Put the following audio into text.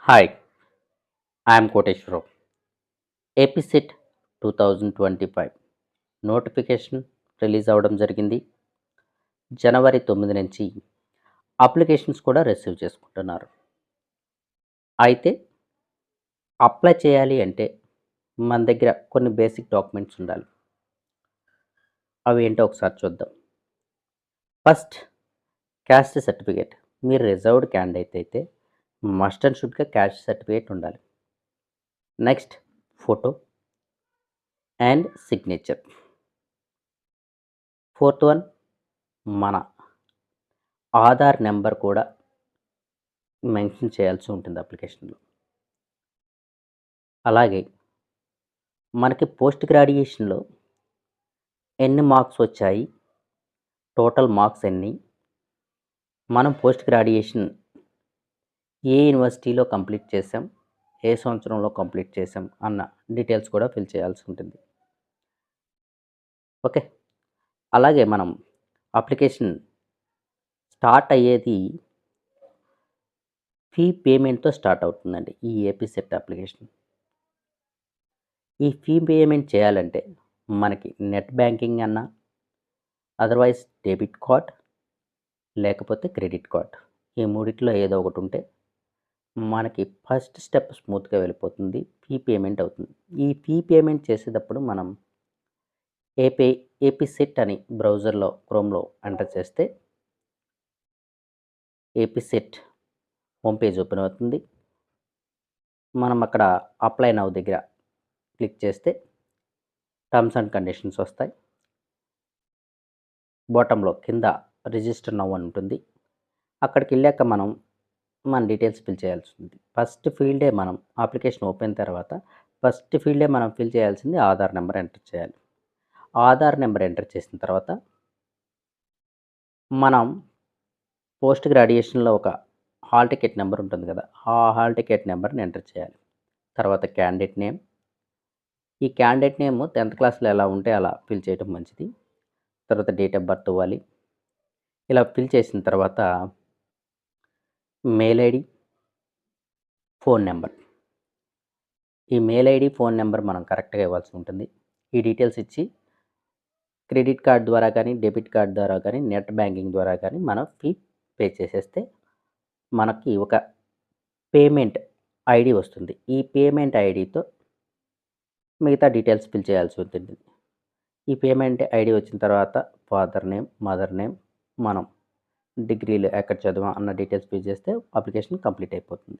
Hi, I'm Koteswararao. APSET 2025 notification release అవ్వడం జరిగింది. జనవరి 9 నుంచి అప్లికేషన్స్ కూడా రిసీవ్ చేసుకుంటున్నారు. అయితే అప్లై చేయాలి అంటే మన దగ్గర కొన్ని బేసిక్ డాక్యుమెంట్స్ ఉండాలి. అవి ఏంటో ఒకసారి చూద్దాం. First, caste certificate. మీరు రిజర్వ్డ్ క్యాండిడేట్ అయితే మస్ట్ అండ్ షుడ్గా క్యాస్ట్ సర్టిఫికేట్ ఉండాలి. Next, photo and signature. Fourth one, మన ఆధార్ నెంబర్ కూడా మెన్షన్ చేయాల్సి ఉంటుంది అప్లికేషన్లో. అలాగే మనకి పోస్ట్ గ్రాడ్యుయేషన్లో ఎన్ని మార్క్స్ వచ్చాయి, టోటల్ మార్క్స్ ఎన్ని, మనం పోస్ట్ గ్రాడ్యుయేషన్ ఏ యూనివర్సిటీలో కంప్లీట్ చేసాం, ఏ సంవత్సరంలో కంప్లీట్ చేసాం అన్న డీటెయిల్స్ కూడా ఫిల్ చేయాల్సి ఉంటుంది. ఓకే, అలాగే మనం అప్లికేషన్ స్టార్ట్ అయ్యేది ఫీ పేమెంట్తో స్టార్ట్ అవుతుందండి ఈ ఏపీసెట్ అప్లికేషన్. ఈ ఫీ పేమెంట్ చేయాలంటే మనకి నెట్ బ్యాంకింగ్ అన్నా, అదర్వైజ్ డెబిట్ కార్డ్ లేకపోతే క్రెడిట్ కార్డ్, ఈ మూడిట్లో ఏదో ఒకటి ఉంటే మనకి ఫస్ట్ స్టెప్ స్మూత్గా వెళ్ళిపోతుంది, ఫీ పేమెంట్ అవుతుంది. ఈ ఫీ పేమెంట్ చేసేటప్పుడు మనం ఏపీసెట్ అని బ్రౌజర్లో క్రోమ్లో ఎంటర్ చేస్తే ఏపీసెట్ హోమ్ పేజ్ ఓపెన్ అవుతుంది. మనం అక్కడ అప్లై నౌ దగ్గర క్లిక్ చేస్తే టర్మ్స్ అండ్ కండిషన్స్ వస్తాయి. బాటంలో కింద రిజిస్టర్ నౌ అని ఉంటుంది. అక్కడికి వెళ్ళాక మనం మన డీటెయిల్స్ ఫిల్ చేయాల్సి ఉంది. ఫస్ట్ ఫీల్డే మనం అప్లికేషన్ ఓపెన్ తర్వాత ఫస్ట్ ఫీల్డే మనం ఫిల్ చేయాల్సింది ఆధార్ నెంబర్ ఎంటర్ చేయాలి. ఆధార్ నెంబర్ ఎంటర్ చేసిన తర్వాత మనం పోస్ట్ గ్రాడ్యుయేషన్లో ఒక హాల్ టికెట్ నెంబర్ ఉంటుంది కదా, ఆ హాల్ టికెట్ నెంబర్ని ఎంటర్ చేయాలి. తర్వాత క్యాండిడేట్ నేమ్. ఈ క్యాండిడేట్ నేమ్ 10th క్లాస్లో ఎలా ఉంటే అలా ఫిల్ చేయడం మంచిది. తర్వాత డేట్ ఆఫ్ బర్త్ ఇవ్వాలి. ఇలా ఫిల్ చేసిన తర్వాత మెయిల్ ఐడి, ఫోన్ నెంబర్. ఈ మెయిల్ ఐడి, ఫోన్ నెంబర్ మనం కరెక్ట్గా ఇవ్వాల్సి ఉంటుంది. ఈ డీటెయిల్స్ ఇచ్చి క్రెడిట్ కార్డ్ ద్వారా కానీ, డెబిట్ కార్డ్ ద్వారా కానీ, నెట్ బ్యాంకింగ్ ద్వారా కానీ మనం ఫీ పే చేసేస్తే మనకి ఒక పేమెంట్ ఐడి వస్తుంది. ఈ పేమెంట్ ఐడితో మిగతా డీటెయిల్స్ ఫిల్ చేయాల్సి ఉంటుంది. ఈ పేమెంట్ ఐడి వచ్చిన తర్వాత ఫాదర్ నేమ్, మదర్ నేమ్, మనం డిగ్రీలో ఎక్కడ చదివాం అన్న డీటెయిల్స్ ఫిల్ చేస్తే అప్లికేషన్ కంప్లీట్ అయిపోతుంది.